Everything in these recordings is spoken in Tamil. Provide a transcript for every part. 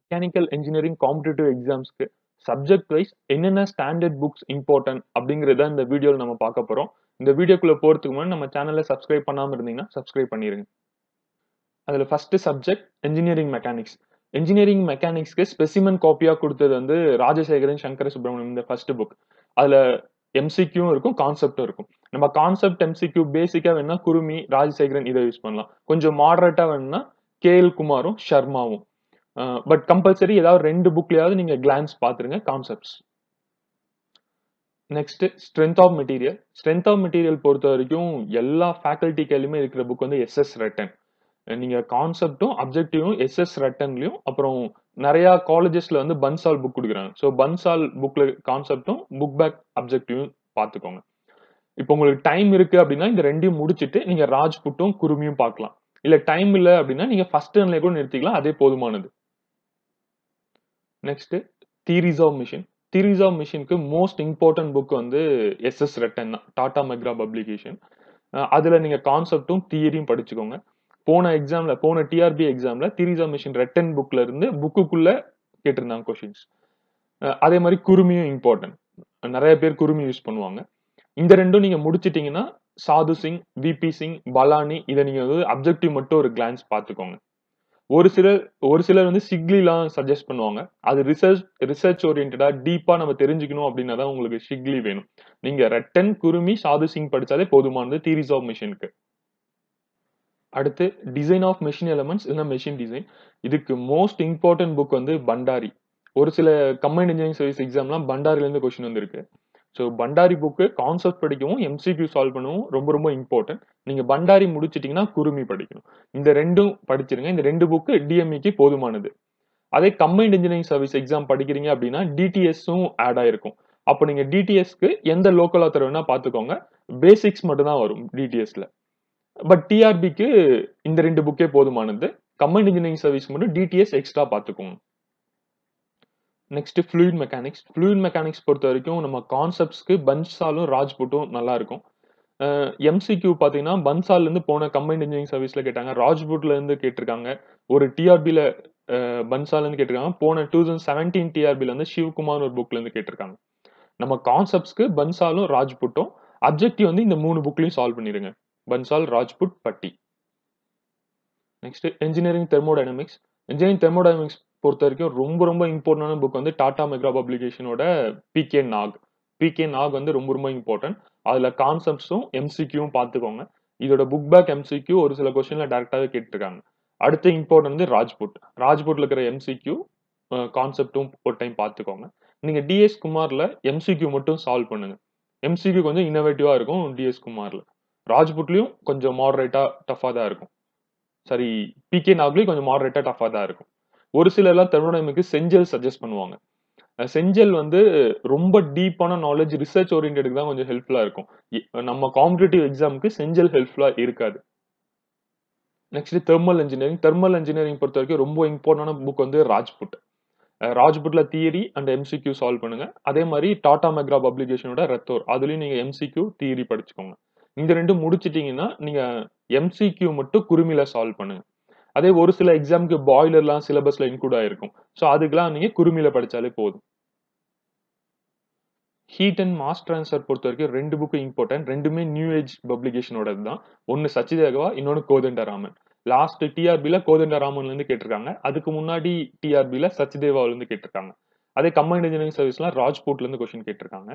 மெக்கானிக்கல் இன்ஜினியரிங் காம்படிட்டிவ் எக்ஸாம்ஸ்க்கு சப்ஜெக்ட் வைஸ் என்னென்ன ஸ்டாண்டர்ட் புக்ஸ் இம்பார்ட்டன்ட் அப்படிங்கறத இந்த வீடியோல நம்ம பார்க்க போறோம். இந்த வீடியோக்குள்ள போறதுக்கு முன்னாடி நம்ம சேனலை சப்ஸ்கிரைப் பண்ணாம இருந்தீங்கன்னா சப்ஸ்கிரைப் பண்ணிருங்க. அதுல first subject engineering mechanics. Engineering மெக்கானிக்ஸ்க்கு ஸ்பெசிமன் காப்பியா கொடுத்தது வந்து ராஜசேகரன் சங்கர சுப்பிரமணியம் இந்த ஃபர்ஸ்ட் புக். அதுல எம்சிக்யூ இருக்கும், கான்செப்டும் இருக்கும். நம்ம கான்செப்ட் எம்சிக்யூ பேசிக்கா வேணா குருமி, ராஜசேகரன் இதை யூஸ் பண்ணலாம். கொஞ்சம் மாடரேட்டா வேணும்னா கேஎல் குமாரும் ஷர்மாவும். பட் கம்பல்சரி ஏதாவது ரெண்டு புக்லயாவது நீங்க கிளான்ஸ் பாத்துருங்க concepts. Next strength of material. Strength of material பொறுத்த வரைக்கும் எல்லா ஃபேக்கல்டி கையிலுமே இருக்கிற புக் வந்து எஸ்எஸ் ரெட்டன். நீங்க கான்செப்டும் அப்ஜெக்டிவும் எஸ்எஸ் ரெட்டன்லயும், அப்புறம் நிறைய காலேஜஸ்ல வந்து பன்சால் புக் கொடுக்குறாங்க. ஸோ பன்சால் புக்ல கான்செப்டும் புக் பேக் அப்ஜெக்டிவும் பார்த்துக்கோங்க. இப்போ உங்களுக்கு டைம் இருக்கு அப்படின்னா இந்த ரெண்டையும் முடிச்சுட்டு நீங்க ராஜ்புட்டும் குருமியும் பார்க்கலாம். இல்ல டைம் இல்ல அப்படின்னா நீங்க ஃபர்ஸ்ட் ரன்ல கூட நிறுத்திக்கலாம், அதே போதுமானது. Next theories of machine. Theories of மிஷினுக்கு மோஸ்ட் இம்பார்ட்டன்ட் புக் வந்து எஸ்எஸ் ரெட்டன் தான், டாடா மெக்ரா பப்ளிகேஷன். அதுல நீங்க கான்செப்டும் தியரியும் படிச்சுக்கோங்க. போன டிஆர்பி எக்ஸாம்ல தியரிஸ் ஆஃப் மிஷின் ரெட்டன் புக்ல இருந்து புக்குக்குள்ள கேட்டிருந்தாங்க கொஸ்டின்ஸ். அதே மாதிரி குருமியும் இம்பார்ட்டன்ட், நிறைய பேர் குருமி யூஸ் பண்ணுவாங்க. இந்த ரெண்டும் நீங்க முடிச்சிட்டீங்கன்னா சாது சிங், விபி சிங், பலானி இதை நீங்க அப்ஜெக்டிவ் மட்டும் ஒரு கிளான்ஸ் பாத்துக்கோங்க. ஒரு சிலர் வந்து சிக்லிலாம் சஜஸ்ட் பண்ணுவாங்க. அது ரிசர்ச் ஓரியன்டா டீப்பா நம்ம தெரிஞ்சுக்கணும் அப்படின்னா தான் உங்களுக்கு சிக்லி வேணும். நீங்க ரெட்டன், குருமி, சாது சிங் படிச்சாலே போதுமானது தியரிஸ் ஆஃப் மிஷினுக்கு. அடுத்து டிசைன் ஆஃப் மெஷின் எலமெண்ட்ஸ் இல்ல மெஷின் டிசைன். இதுக்கு மோஸ்ட் இம்பார்ட்டன்ட் புக் வந்து பண்டாரி. ஒரு சில கம்பைன்ட் இன்ஜினியரிங் சர்வீஸ் எக்ஸாம்லாம் பண்டாரில இருந்து கொஸ்டின் வந்திருக்கு. ஸோ பண்டாரி புக்கு கான்செப்ட் படிக்கவும் எம்சிக்யூ சால்வ் பண்ணவும் ரொம்ப ரொம்ப இம்பார்ட்டன்ட். நீங்க பண்டாரி முடிச்சிட்டீங்கன்னா குருமி படிக்கணும். இந்த ரெண்டும் படிச்சிருங்க. இந்த ரெண்டு புக்கு டிஎம்இக்கு போதுமானது. அதே கம்பைன்ட் இன்ஜினியரிங் சர்வீஸ் எக்ஸாம் படிக்கிறீங்க அப்படின்னா டிடிஎஸும் ஆட் ஆயிருக்கும். அப்போ நீங்க டிடிஎஸ்க்கு எந்த லோக்கல் ஆத்தர் வேணா பாத்துக்கோங்க. பேசிக்ஸ் மட்டும் தான் வரும் டிடிஎஸ்ல. பட் டிஆர்பிக்கு இந்த ரெண்டு புக்கே போதுமானது. கம்பைன்ட் இன்ஜினியரிங் சர்வீஸ் மட்டும் டிடிஎஸ் எக்ஸ்ட்ரா பாத்துக்கோங்க. Next fluid mechanics. Fluid mechanics பொறுத்த வரைக்கும் நம்ம கான்செப்ட்ஸ்க்கு பன்சாலும் ராஜ்புட்டும் நல்லா இருக்கும். எம்சிக்யூ பாத்தீங்கன்னா பன்சால்ல இருந்து போன கம்பைன்ட் இன்ஜினியரிங் சர்வீஸ்ல கேட்டாங்க, ராஜ்புட்ல இருந்து கேட்டிருக்காங்க, ஒரு டிஆர்பில பன்சால்ல இருந்து கேட்டிருக்காங்க, போன 2017 டிஆர்பில இருந்து சிவகுமார் ஒரு புக்ல இருந்து கேட்டிருக்காங்க. நம்ம கான்செப்ட்ஸ்க்கு பன்சாலும் ராஜ்புட்டும், அப்ஜெக்டிவ் வந்து இந்த மூணு புக்லயும் சால்வ் பண்ணிருங்க. பன்சால், ராஜ்புட், பட்டி. Next engineering thermodynamics. Engineering thermodynamics பொறுத்த வரைக்கும் ரொம்ப ரொம்ப இம்பார்ட்டன்டான புக் வந்து டாடா மெக்ரா பப்ளிகேஷனோட பிகே நாக். பிகே நாக் வந்து ரொம்ப ரொம்ப இம்பார்ட்டன்ட். அதுல கான்செப்ட்ஸும் எம்சிக்யூவும் பார்த்துக்கோங்க. இதோட புக் பேக் எம்சிக்யூ ஒரு சில கொஸ்டின்ல டைரக்டாவே கேட்டிருக்காங்க. அடுத்து இம்பார்ட்டன்ட் வந்து ராஜ்புட். ராஜ்புட்ல இருக்கிற எம்சிக்யூ கான்செப்டும் ஒரு டைம் பார்த்துக்கோங்க. நீங்க டிஎஸ் குமார்ல எம்சிக்யூ மட்டும் சால்வ் பண்ணுங்க. எம்சிக்யூ கொஞ்சம் இன்னோவேட்டிவா இருக்கும் டிஎஸ் குமார்ல. ராஜ்புட்லயும் கொஞ்சம் மாடரேட்டா டஃபா தான் இருக்கும். சரி, பிகே நாக்லயும் கொஞ்சம் மாடரேட்டா டஃபா தான் இருக்கும். ஒரு சிலர்லாம் தெர்மோடைனமிக்ஸ் செஞ்சல் சஜஸ்ட் பண்ணுவாங்க. செஞ்சல் வந்து ரொம்ப டீப்பான நாலேஜ் ரிசர்ச் ஓரியன்டடுக்கு தான் கொஞ்சம் ஹெல்ப்ஃபுல்லா இருக்கும். நம்ம காம்படிட்டிவ் எக்ஸாமுக்கு செஞ்சல் ஹெல்ப்ஃபுல்லா இருக்காது. Next thermal engineering. Thermal engineering பொறுத்த வரைக்கும் ரொம்ப இம்பார்ட்டன்டான புக் வந்து ராஜ்புட். ராஜ்புட்ல தியரி அண்ட் எம்சிக்யூ சால்வ் பண்ணுங்க. அதே மாதிரி டாடா மெக்ரா பப்ளிகேஷனோட ரெத்தோர், அதுலயும் நீங்க எம்சிக்யூ தியரி படிச்சுக்கோங்க. இந்த ரெண்டும் முடிச்சிட்டீங்கன்னா நீங்க எம்சிக்யூ மட்டும் குருமில சால்வ் பண்ணுங்க. அதே ஒரு சில எக்ஸாமுக்கு பாய்லர்லாம் சிலபஸ்ல இன்க்ளூட் ஆயிருக்கும். ஸோ அதுக்கெல்லாம் நீங்க குருமில படிச்சாலே போதும். ஹீட் அண்ட் மாஸ் டிரான்ஸ்ஃபர் பொறுத்த வரைக்கும் ரெண்டு புக்கு இம்பார்ட்டன்ட். ரெண்டுமே நியூ ஏஜ் பப்ளிகேஷனோடது தான். ஒன்னு சச்சிதேவா, இன்னொன்னு கோதண்டராமன். லாஸ்ட் டிஆர்பில கோதண்டராமன்ல இருந்து கேட்டிருக்காங்க. அதுக்கு முன்னாடி டிஆர்பில சச்சிதேவால இருந்து கேட்டிருக்காங்க. அதே கம்பைன்ட் இன்ஜினியரிங் சர்வீஸ்லாம் ராஜ்பூட்ல இருந்து கொஸ்டின் கேட்டிருக்காங்க.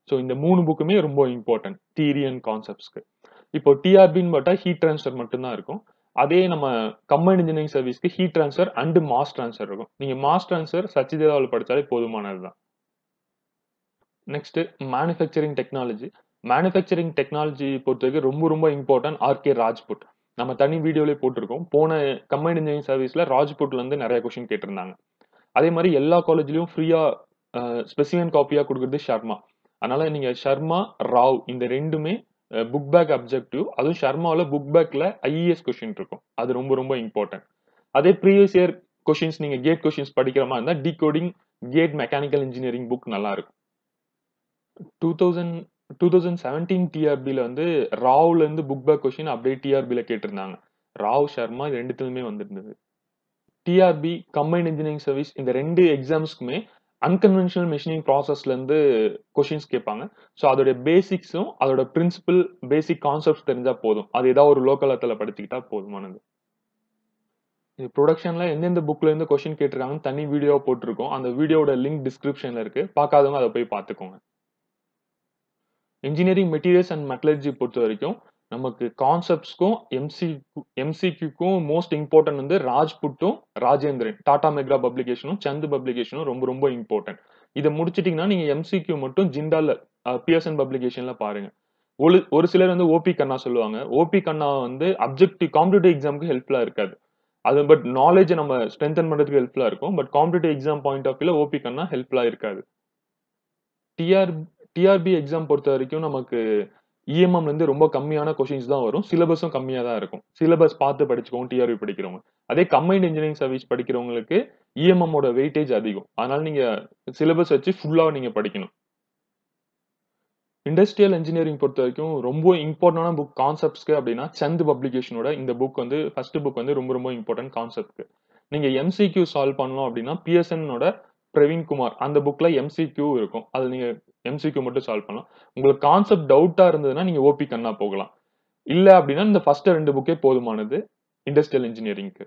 ஸோ இந்த மூணு புக்குமே ரொம்ப இம்பார்ட்டன்ட் தியரி அண்ட் கான்செப்ட்ஸ்க்கு. இப்போ டிஆர்பின்னு பார்த்தா ஹீட் டிரான்ஸ்ஃபர் மட்டும் தான் இருக்கும். அதே நம்ம கம்பைன்ட் இன்ஜினியரிங் சர்வீஸ்க்கு heat transfer and mass transfer இருக்கும். நீங்க மாஸ் டிரான்ஸ்ஃபர் சச்சிதேவால படிச்சாலே போதுமானதுதான். Next manufacturing technology. Manufacturing technology பொறுத்த வரைக்கும் ரொம்ப ரொம்ப இம்பார்ட்டன்ட் ஆர்கே ராஜ்புட். நம்ம தனி வீடியோலயே போட்டிருக்கோம். போன கம்பைன்ட் இன்ஜினியரிங் சர்வீஸ்ல ராஜ்புட்ல இருந்து நிறைய கொஸ்டின் கேட்டிருந்தாங்க. அதே மாதிரி எல்லா காலேஜ்லயும் ஃப்ரீயா ஸ்பெசிமன் காப்பியா கொடுக்குறது ஷர்மா. அதனால நீங்க ஷர்மா, ராவ் இந்த ரெண்டுமே புக் பேக் அப்ஜெக்டிவ். அதுவும் ஷர்மாவில் புக் பேக்ல ஐஇஎஸ் கொஸ்டின் இருக்கும். அது ரொம்ப ரொம்ப இம்பார்ட்டன்ட். அதே ப்ரீவியஸ் இயர் கொஸ்டின்ஸ் நீங்க கேட் கொஸ்டின்ஸ் படிக்கிற மாதிரி இருந்தா decoding GATE mechanical engineering book நல்லா இருக்கும். 2017 டிஆர்பில வந்து ராவ்ல இருந்து புக் பேக் கொஸ்டின் அப்படியே டிஆர்பில கேட்டிருந்தாங்க. ராவ், ஷர்மா இது ரெண்டுத்துலயுமே வந்திருந்தது. டிஆர்பி, கம்பைன்ட் இன்ஜினியரிங் சர்வீஸ் இந்த 2 எக்ஸாம்ஸ்க்குமே அன்கன்வென்ஷனல் மெஷினிங் ப்ராசஸ்ல இருந்து கொஸ்டின்ஸ் கேட்பாங்க. ஸோ அதோட பேசிக்ஸும், அதோட பிரின்சிபல், பேசிக் கான்செப்ட்ஸ் தெரிஞ்சா போதும். அது ஏதாவது ஒரு லோக்கல் ஆத்தர்ல படிச்சுக்கிட்டா போதுமானது. இது புரொடக்ஷன்ல எந்தெந்த புக்ல இருந்து கொஸ்டின் கேட்டிருக்காங்கன்னு தனி வீடியோ போட்டிருக்கோம். அந்த வீடியோவோட லிங்க் டிஸ்கிரிப்ஷன்ல இருக்கு. பார்க்காதவங்க அத போய் பார்த்துக்கோங்க. இன்ஜினியரிங் மெட்டீரியல்ஸ் அண்ட் மெட்டலர்ஜி பொறுத்தவரைக்கும் நமக்கு கான்செப்ட்ஸ்க்கும் எம்சிக்யூக்கும் மோஸ்ட் இம்பார்ட்டன்ட் வந்து ராஜ்புட்டும் ராஜேந்திரன் டாடா மெக்ரா பப்ளிகேஷனும் சந்த் பப்ளிகேஷனும் ரொம்ப ரொம்ப இம்பார்ட்டன்ட். இதை முடிச்சிட்டீங்கன்னா நீங்க எம்சிக்யூ மட்டும் ஜிண்டால பியர்சன் பப்ளிகேஷன்ல பாருங்க. ஒரு சிலர் வந்து ஓபி கண்ணா சொல்லுவாங்க. ஓபி கண்ணா வந்து அப்ஜெக்டிவ் காம்படிட்டிவ் எக்ஸாமுக்கு ஹெல்ப்ஃபுல்லா இருக்காது. அது பட் நாலேஜ் நம்ம ஸ்ட்ரென்தன் பண்றதுக்கு ஹெல்ப்ஃபுல்லா இருக்கும். But competitive exam point of வியூல ஓபி கண்ணா ஹெல்ப்ஃபுல்லா இருக்காது. டிஆர் டிஆர்பி எக்ஸாம் பொறுத்த வரைக்கும் நமக்கு இஎம்எம்ல இருந்து ரொம்ப கம்மியான கொஸ்டின்ஸ் தான் வரும். சிலபஸும் கம்மியா தான் இருக்கும். சிலபஸ் பார்த்து படிச்சுக்கோங்க டிஆர்பி படிக்கிறவங்க. அதே கம்பைன்ட் இன்ஜினியரிங் சர்வீஸ் படிக்கிறவங்களுக்கு இஎம்எம் ஓட வெயிட்டேஜ் அதிகம். அதனால நீங்க சிலபஸ் வச்சு ஃபுல்லா நீங்க படிக்கணும். இண்டஸ்ட்ரியல் இன்ஜினியரிங் பொறுத்த வரைக்கும் ரொம்ப இம்பார்ட்டன்டான புக் கான்செப்ட்ஸ்க்கு அப்படின்னா சந்த் பப்ளிகேஷனோட இந்த புக் வந்து ஃபர்ஸ்ட் புக் வந்து ரொம்ப ரொம்ப இம்பார்ட்டன்ட் கான்செப்ட்க்கு. நீங்க எம்சிக்யூ சால்வ் பண்ணணும் அப்படின்னா பிஎஸ்என்னோட பிரவீன் குமார் அந்த புக்ல எம்சிக்யூ இருக்கும். அது நீங்க எம்சிக்யூ மட்டும் சால்வ் பண்ணலாம். உங்களுக்கு கான்செப்ட் டவுட்டா இருந்ததுன்னா நீங்க ஓபி கண்ணா போகலாம். இல்ல அப்படின்னா இந்த ஃபர்ஸ்ட் 2 புக்கே போதுமானது இண்டஸ்ட்ரியல் இன்ஜினியரிங்க்கு.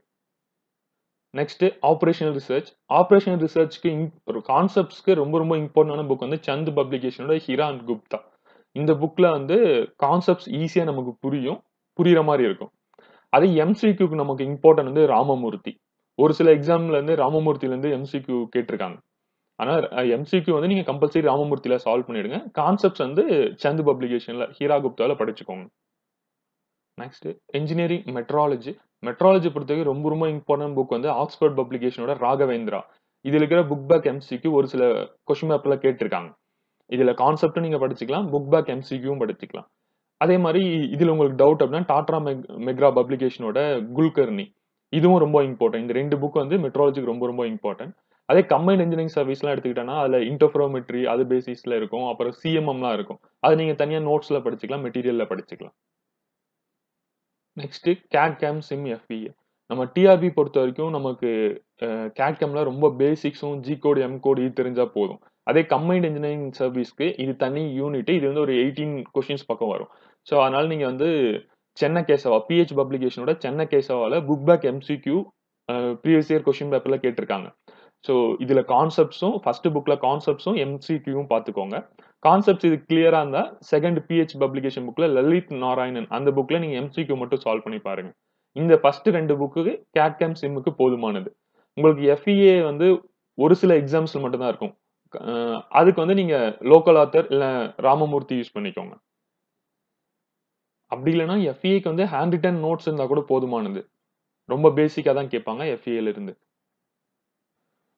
Next operational research. ஆபரேஷனல் ரிசர்ச்க்கு ஒரு கான்செப்ட்ஸ்க்கு ரொம்ப ரொம்ப இம்பார்ட்டன்டான புக் வந்து சந்த் பப்ளிகேஷனோட ஹிரா அண்ட் குப்தா. இந்த புக்ல வந்து கான்செப்ட்ஸ் ஈஸியா நமக்கு புரியுற மாதிரி இருக்கும். அதே எம்சிக்யூக்கு நமக்கு இம்பார்ட்டன்ட் வந்து ராமமூர்த்தி. ஒரு சில எக்ஸாம்ல இருந்து ராமமூர்த்தில இருந்து எம்சிக்யூ கேட்டிருக்காங்க. ஆனா எம்சிக்யூ வந்து நீங்க கம்பல்சரி ராமமூர்த்தில சால்வ் பண்ணிடுங்க. கான்செப்ட்ஸ் வந்து சந்த் பப்ளிகேஷன்ல ஹீரா குப்தால படிச்சுக்கோங்க. Next engineering metrology. மெட்ராலஜி பொறுத்தவரைக்கும் ரொம்ப ரொம்ப இம்பார்ட்டன்ட் புக் வந்து ஆக்ஸ்போர்ட் பப்ளிகேஷனோட ராகவேந்திரா. இதுல இருக்கிற புக் பேக் எம்சிக்யூ ஒரு சில கொஸ்டின் பேப்பர்ல கேட்டிருக்காங்க. இதுல கான்செப்டும் நீங்க படிச்சுக்கலாம். புக் பேக் எம்சிக்யூவும் படிச்சுக்கலாம். அதே மாதிரி இதுல உங்களுக்கு டவுட் அப்படின்னா டாடா மெக்ரா பப்ளிகேஷனோட குல்கர்னி இதுவும் ரொம்ப இம்பார்ட்டன்ட். இந்த 2 புக் வந்து மெட்ராலஜிக்கு ரொம்ப ரொம்ப இம்பார்ட்டன்ட். அதே கம்பைன்ட் இன்ஜினியரிங் சர்வீஸ்லாம் எடுத்துக்கிட்டோம்னா அதுல இன்டர்ஃபெரோமெட்ரி அது பேசிஸ்ல இருக்கும். அப்புறம் சிஎம்எம்லாம் இருக்கும். அது நீங்க தனியா நோட்ஸ்ல படிச்சுக்கலாம், மெட்டீரியல்ல படிச்சுக்கலாம். Next CAD CAM CIM FEA. நம்ம டிஆர்பி பொறுத்த வரைக்கும் நமக்கு கேட் கேம்ல ரொம்ப பேசிக்ஸும் ஜி கோட் எம் கோட் இது தெரிஞ்சா போதும். அதே கம்பைன்ட் இன்ஜினியரிங் சர்வீஸ்க்கு இது தனி யூனிட். இது வந்து ஒரு 18 கொஸ்டின்ஸ் பக்கம் வரும். ஸோ அதனால நீங்க வந்து சென்னை கேசவா பிஹெச் பப்ளிகேஷனோட சென்னை கேசவால book back MCQ previous year question பேப்பர்ல கேட்டிருக்காங்க. ஸோ இதுல கான்செப்ட்ஸும் ஃபர்ஸ்ட் புக்ல கான்செப்ட்ஸும் எம்சிக்யூவும் பார்த்துக்கோங்க. கான்செப்ட்ஸ் இது கிளியரா இருந்தா செகண்ட் பிஹெச் பப்ளிகேஷன் புக்ல லலித் நாராயணன் அந்த புக்ல நீங்க எம்சிக்யூ மட்டும் சால்வ் பண்ணி பாருங்க. இந்த ஃபர்ஸ்ட் 2 புக்கு கேட் கேம் சிம்முக்கு போதுமானது. உங்களுக்கு எஃப்இஏ வந்து ஒரு சில எக்ஸாம்ஸ்ல மட்டும் தான் இருக்கும். அதுக்கு வந்து நீங்க லோக்கல் ஆத்தர் இல்ல ராமமூர்த்தி யூஸ் பண்ணிக்கோங்க. அப்படி இல்லைன்னா எஃப்இஏக்கு வந்து ஹேண்ட் ரிட்டன் நோட்ஸ் இருந்தா கூட போதுமானது. ரொம்ப பேசிக்கா தான் கேட்பாங்க எஃப்இஏல இருந்து.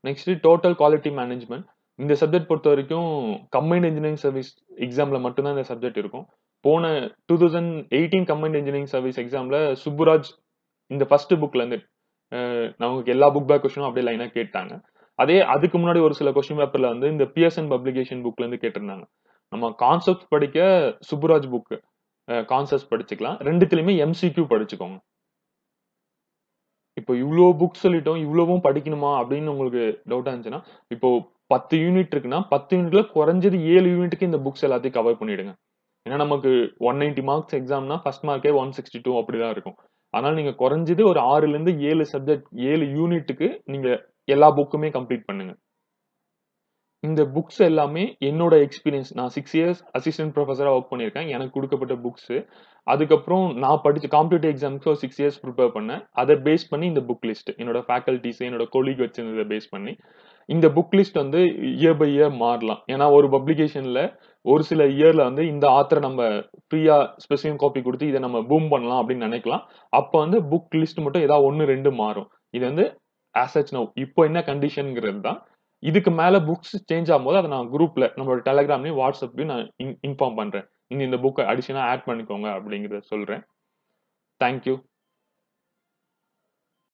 Next total quality management. இந்த சப்ஜெக்ட் பொறுத்த வரைக்கும் கம்பைன்ட் இன்ஜினியரிங் சர்வீஸ் எக்ஸாம்ல மட்டும்தான் இந்த சப்ஜெக்ட் இருக்கும். போன 2018 கம்பைன்ட் இன்ஜினியரிங் சர்வீஸ் எக்ஸாம்ல சுப்புராஜ் இந்த ஃபர்ஸ்ட் புக்ல இருந்து நமக்கு எல்லா புக் பேக் கொஸ்டினும் அப்படியே லைனா கேட்டாங்க. அதே அதுக்கு முன்னாடி ஒரு சில கொஸ்டின் பேப்பர்ல வந்து இந்த பியர்சன் பப்ளிகேஷன் புக்ல இருந்து கேட்டிருந்தாங்க. நம்ம கான்செப்ட் படிக்க சுப்புராஜ் புக் கான்செப்ட் படிச்சுக்கலாம். ரெண்டுத்துலயுமே எம்சிக்யூ படிச்சுக்கோங்க. இப்போ இவ்ளோ புக் சொல்லிட்டோம். இவ்வளவும் படிக்கணுமா அப்படின்னு உங்களுக்கு டவுட்டா இருந்துச்சுன்னா, இப்போ 10 யூனிட் இருக்குன்னா 10 யூனிட்ல குறைஞ்சது 7 யூனிட்க்கு இந்த புக்ஸ் எல்லாத்தையும் கவர் பண்ணிடுங்க. ஏன்னா நமக்கு 190 மார்க்ஸ் எக்ஸாம்னா ஃபர்ஸ்ட் மார்க்கே 162 அப்படிதான் இருக்கும். அதனால நீங்க குறைஞ்சது ஒரு 6ல இருந்து 7 சப்ஜெக்ட் 7 யூனிட்டுக்கு நீங்க எல்லா புக்குமே கம்ப்ளீட் பண்ணுங்க. இந்த புக்ஸ் எல்லாமே என்னோட எக்ஸ்பீரியன்ஸ். நான் 6 இயர்ஸ் அசிஸ்டன்ட் புரொஃபசரா வொர்க் பண்ணியிருக்கேன். எனக்கு குடுக்கப்பட்ட புக்ஸ். அதுக்கப்புறம் நான் படிச்ச காம்படிட்டிவ் எக்ஸாம்ஸ்க்கு ஒரு 6 இயர்ஸ் பிரிப்பேர் பண்ணேன். அத பேஸ் பண்ணி இந்த புக் லிஸ்ட். என்னோட ஃபேக்கல்டிஸ், என்னோட கொலீக் வச்சிருந்தத பேஸ் பண்ணி. இந்த புக் லிஸ்ட் வந்து இயர் பை இயர் மாறலாம். ஏன்னா ஒரு பப்ளிகேஷன்ல ஒரு சில இயர்ல வந்து இந்த ஆத்தர நம்ம ஃப்ரீயா ஸ்பெசிஃபிக் காப்பி குடுத்து இத நம்ம பூம் பண்ணலாம் அப்படின்னு நெனைக்கலாம். அப்ப வந்து புக் லிஸ்ட் மட்டும் ஏதாவது 1, 2 மாறும். இது வந்து ஆஸ் சச் நவ் இப்போ என்ன கண்டிஷன்ங்கிறது தான். இதுக்கு மேல புக்ஸ் சேஞ்ச் ஆகும்போது அத நான் குரூப்ல நம்மளோட டெலகிராம்லயும் வாட்ஸ்அப்லயும் நான் இன்ஃபார்ம் பண்றேன். நீங்க இந்த புக்க அடிஷனலா ஆட் பண்ணிக்கோங்க அப்படிங்கிறத சொல்றேன். Thank you.